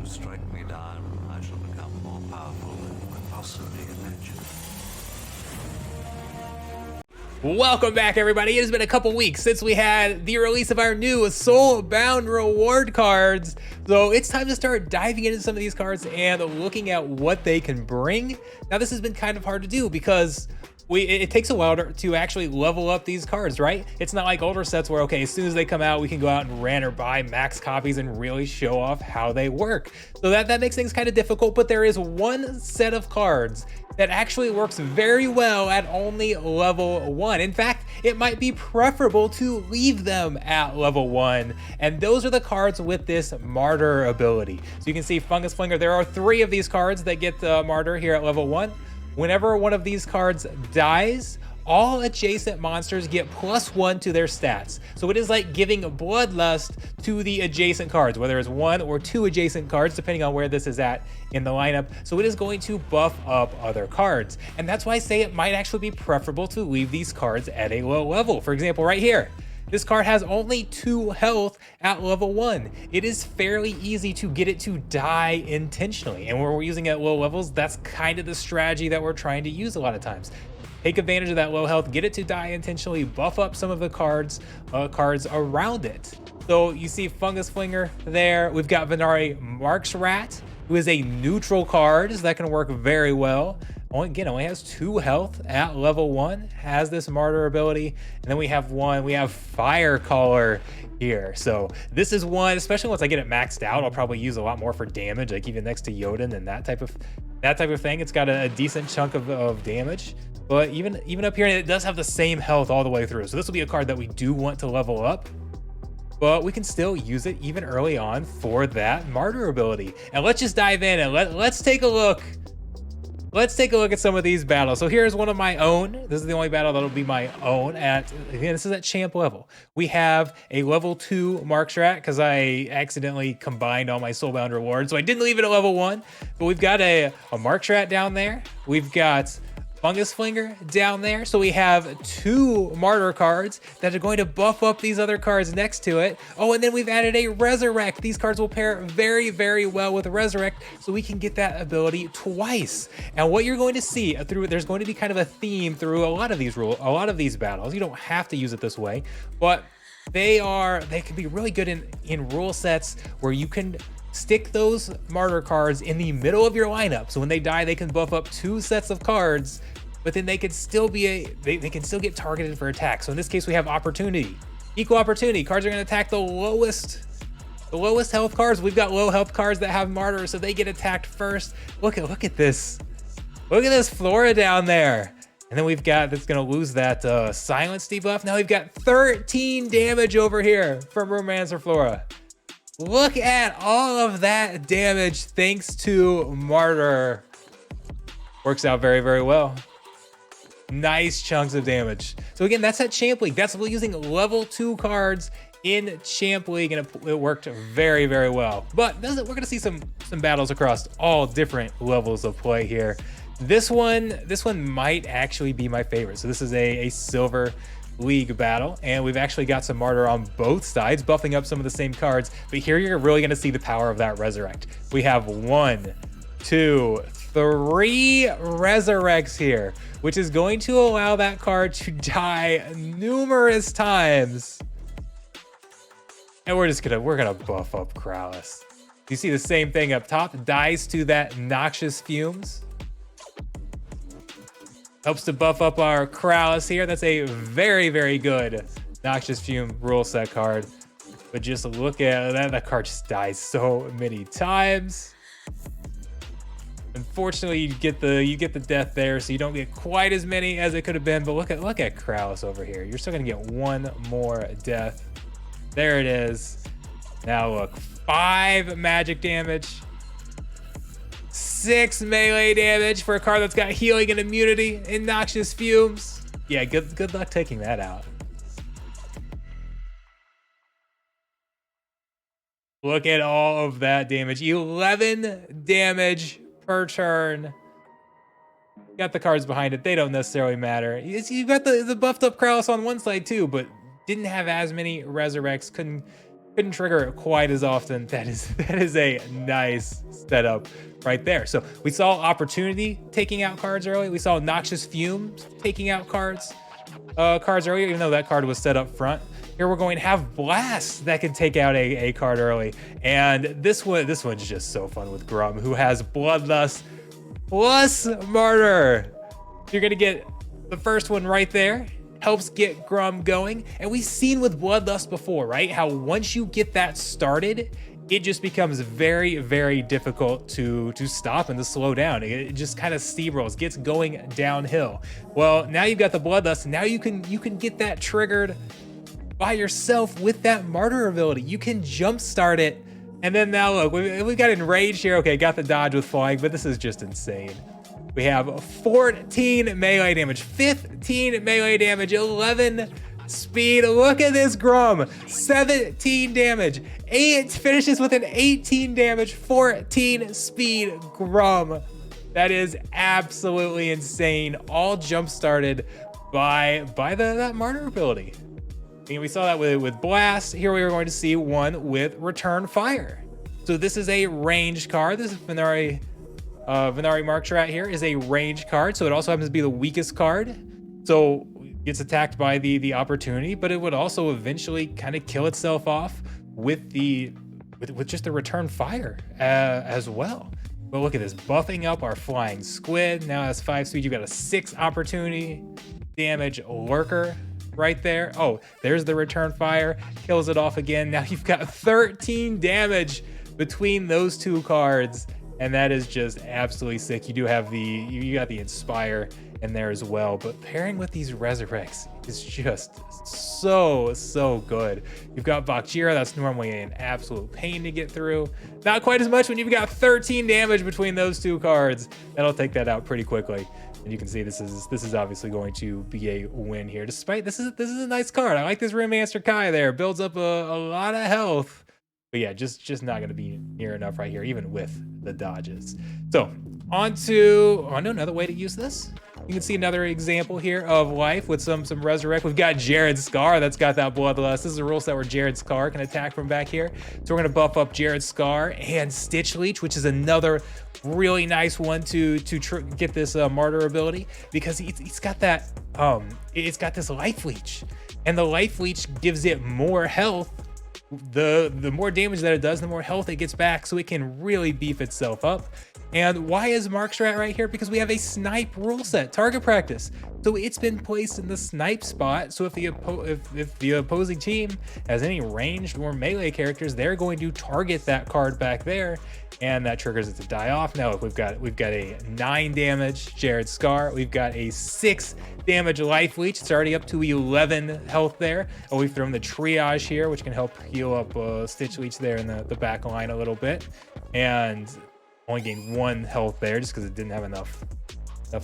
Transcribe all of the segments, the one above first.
you strike me down, I shall become more powerful than you could possibly imagine. Welcome back, everybody. It has been a couple weeks since we had the release of our new Soulbound reward cards. So it's time to start diving into some of these cards and looking at what they can bring. Now, this has been kind of hard to do because it takes a while to actually level up these cards, right? It's not like older sets where, okay, as soon as they come out, we can go out and rent or buy max copies and really show off how they work. So that makes things kind of difficult, but there is one set of cards that actually works very well at only level 1. In fact, it might be preferable to leave them at level 1. And those are the cards with this Martyr ability. So you can see Fungus Flinger, there are 3 of these cards that get the Martyr here at level 1. Whenever one of these cards dies, all adjacent monsters get +1 to their stats. So it is like giving Bloodlust to the adjacent cards, whether it's 1 or 2 adjacent cards, depending on where this is at in the lineup. So it is going to buff up other cards. And that's why I say it might actually be preferable to leave these cards at a low level. For example, right here, this card has only 2 health at level 1. It is fairly easy to get it to die intentionally. And when we're using it at low levels, that's kind of the strategy that we're trying to use a lot of times. Take advantage of that low health, get it to die intentionally, buff up some of the cards around it. So you see Fungus Flinger there. We've got Venari Marksrat, who is a neutral card, so that can work very well. Only has 2 health at level 1, has this Martyr ability. And then we have Fire Caller here. So this is one, especially once I get it maxed out, I'll probably use a lot more for damage, like even next to Jotun and that type of thing. It's got a decent chunk of damage. But even up here, it does have the same health all the way through. So this will be a card that we do want to level up, but we can still use it even early on for that Martyr ability. And let's just dive in and let's take a look. Let's take a look at some of these battles. So here's one of my own. This is the only battle that'll be my own again, this is at champ level. We have a level 2 Marksrat because I accidentally combined all my Soulbound rewards. So I didn't leave it at level 1, but we've got a Marksrat down there. We've got Fungus Flinger down there. So we have 2 Martyr cards that are going to buff up these other cards next to it. Oh, and then we've added a Resurrect. These cards will pair very, very well with Resurrect, so we can get that ability twice. And what you're going to see there's going to be kind of a theme through a lot of these battles. You don't have to use it this way, but they can be really good in rule sets where you can stick those Martyr cards in the middle of your lineup. So when they die, they can buff up 2 sets of cards, but then they can still they can still get targeted for attack. So in this case, we have Opportunity. Equal Opportunity. Cards are going to attack the lowest health cards. We've got low health cards that have Martyr, so they get attacked first. Look at this. Look at this Flora down there. And then we've got, that's going to lose that silence debuff. Now we've got 13 damage over here from Romancer Flora. Look at all of that damage thanks to Martyr. Works out very, very well. Nice chunks of damage. So again, that's at Champ League. That's using level 2 cards in Champ League, and it worked very, very well. But we're going to see some battles across all different levels of play here. This one might actually be my favorite. So this is a Silver League battle, and we've actually got some Martyr on both sides, buffing up some of the same cards. But here you're really going to see the power of that Resurrect. We have 1, 2, 3 Resurrects here, which is going to allow that card to die numerous times. And we're gonna buff up Krallis. You see the same thing up top, dies to that Noxious Fumes. Helps to buff up our Krallis here. That's a very, very good Noxious Fume rule set card. But just look at that card just dies so many times. Unfortunately, you get the death there, so you don't get quite as many as it could have been. But look at Krallis over here. You're still gonna get 1 more death. There it is. Now look, 5 magic damage, 6 melee damage for a card that's got healing and immunity and Noxious Fumes. Yeah, good luck taking that out. Look at all of that damage. 11 damage per turn. Got the cards behind it. They don't necessarily matter. You've got the buffed up Krallis on one side too, but didn't have as many Resurrects. couldn't trigger it quite as often. That is a nice setup right there. So we saw Opportunity taking out cards early. We saw Noxious Fumes taking out cards earlier, even though that card was set up front. Here we're going to have Blast that can take out a card early. And this one's just so fun with Grum, who has Bloodlust plus Martyr. You're gonna get the first one right there. Helps get Grum going. And we've seen with Bloodlust before, right? How once you get that started, it just becomes very, very difficult to stop and to slow down. It just kind of steamrolls, gets going downhill. Well, now you've got the Bloodlust. Now you can get that triggered by yourself with that Martyr ability. You can jumpstart it. And then now look, we've got Enraged here. Okay, got the dodge with flying, but this is just insane. We have 14 melee damage, 15 melee damage, 11 speed. Look at this Grum, 17 damage. 8 finishes with an 18 damage, 14 speed Grum. That is absolutely insane. All jump started by that Martyr ability. And we saw that with Blast. Here we are going to see one with Return Fire. So this is a ranged card. This is Venari Markstrat here is a ranged card. So it also happens to be the weakest card. So it gets attacked by the Opportunity, but it would also eventually kind of kill itself off with just the Return Fire as well. But look at this, buffing up our Flying Squid. Now has 5 speed. You've got a 6 Opportunity damage Lurker right there. Oh, there's the Return Fire, kills it off again. Now you've got 13 damage between those two cards, and that is just absolutely sick. You do have you got the Inspire in there as well, but pairing with these Resurrects is just so good. You've got Bakjira, that's normally an absolute pain to get through. Not quite as much when you've got 13 damage between those two cards. That'll take that out pretty quickly. And you can see this is obviously going to be a win here. Despite this is a nice card. I like this Ringmaster Kai there. Builds up a lot of health. But yeah, just not going to be near enough right here, even with the dodges. So on to another way to use this. You can see another example here of life with some Resurrect. We've got Jared Scar that's got that Bloodlust. This is a rule set where Jared Scar can attack from back here. So we're going to buff up Jared Scar and Stitch Leech, which is another really nice one to get this Martyr ability, because it's got that it's got this Life Leech, and the Life Leech gives it more health. The more damage that it does, the more health it gets back, so it can really beef itself up. And why is Markstrat right here? Because we have a snipe rule set, target practice. So it's been placed in the snipe spot. So if the opposing team has any ranged or melee characters, they're going to target that card back there, and that triggers it to die off. Now look, we've got a 9 damage Jared Scar. We've got a 6 damage Life Leech. It's already up to 11 health there. Oh, we've thrown the Triage here, which can help heal up Stitch Leech there in the back line a little bit. And only gained 1 health there just because it didn't have enough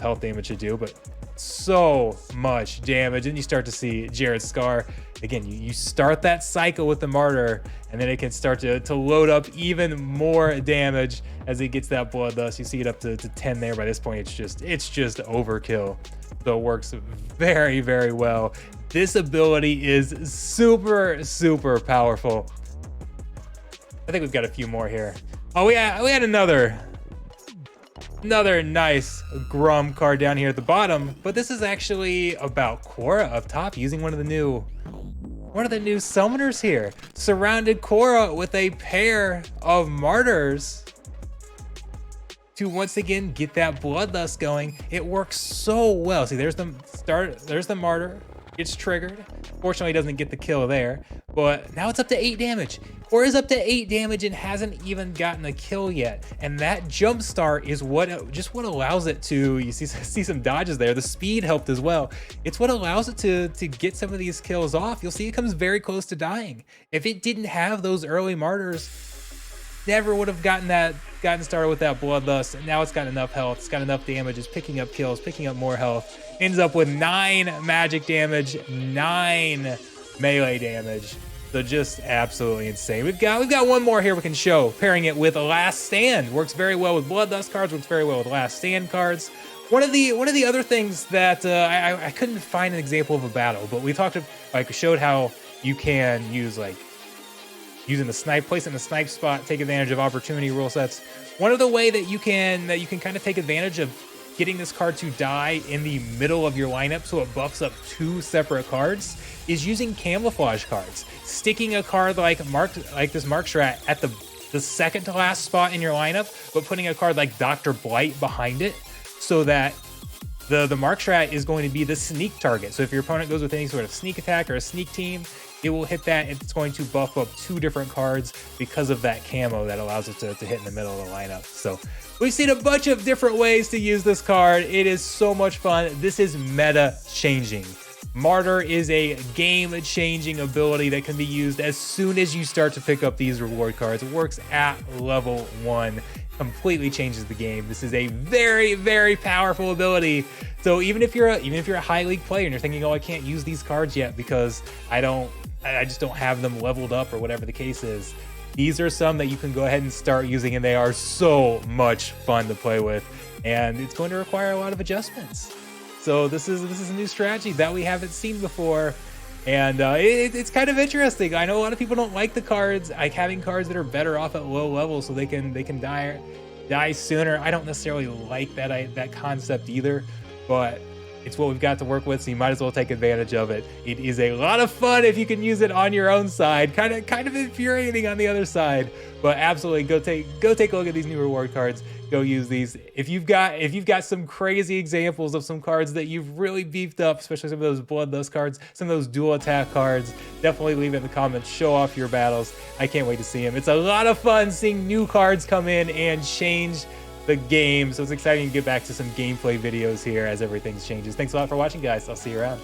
health damage to do, but so much damage. And you start to see Jared Scar again. You start that cycle with the Martyr, and then it can start to load up even more damage as it gets that Bloodlust. You see it up to 10 there. By this point, it's just overkill. So it works very, very well. This ability is super powerful. I think we've got a few more here. Oh, we had another nice Grum card down here at the bottom, but this is actually about Korra up top, using one of the new summoners here. Surrounded Korra with a pair of Martyrs to once again get that Bloodlust going. It works so well. See, there's the Martyr. It's triggered. Fortunately, it doesn't get the kill there, but now it's up to 8 damage. Or is up to 8 damage and hasn't even gotten a kill yet. And that jump start is what allows it to, you see some dodges there. The speed helped as well. It's what allows it to get some of these kills off. You'll see it comes very close to dying. If it didn't have those early Martyrs, never would have gotten started with that Bloodlust. And now it's got enough health, it's got enough damage, it's picking up kills, picking up more health. Ends up with 9 magic damage, 9 melee damage. So just absolutely insane. We've got one more here we can show, pairing it with a Last Stand. Works very well with Bloodlust cards, works very well with Last Stand cards. One of the other things that I couldn't find an example of a battle, but we showed how you can use like using the snipe, placing the snipe spot, take advantage of opportunity rule sets. One of the way that you can kind of take advantage of getting this card to die in the middle of your lineup so it buffs up 2 separate cards is using camouflage cards. Sticking a card like this Mark Strat at the second to last spot in your lineup, but putting a card like Dr. Blight behind it so that the Mark Strat is going to be the sneak target. So if your opponent goes with any sort of sneak attack or a sneak team, it will hit that. It's going to buff up 2 different cards because of that camo that allows it to hit in the middle of the lineup. So we've seen a bunch of different ways to use this card. It is so much fun. This is meta changing. Martyr is a game-changing ability that can be used as soon as you start to pick up these reward cards. It works at level 1, completely changes the game. This is a very, very powerful ability. So even if you're a high league player and you're thinking, oh, I can't use these cards yet because I just don't have them leveled up or whatever the case is, these are some that you can go ahead and start using, and they are so much fun to play with, and it's going to require a lot of adjustments. So this is a new strategy that we haven't seen before, and it's kind of interesting. I know a lot of people don't like the cards, like having cards that are better off at low levels so they can die sooner. I don't necessarily like that concept either, but it's what we've got to work with, so you might as well take advantage of it. It is a lot of fun if you can use it on your own side. Kind of infuriating on the other side, but absolutely go take a look at these new reward cards. Go use these. If you've got some crazy examples of some cards that you've really beefed up, especially some of those bloodlust cards, some of those dual attack cards, definitely leave it in the comments. Show off your battles. I can't wait to see them. It's a lot of fun seeing new cards come in and change the game. So it's exciting to get back to some gameplay videos here as everything changes. Thanks a lot for watching, guys. I'll see you around.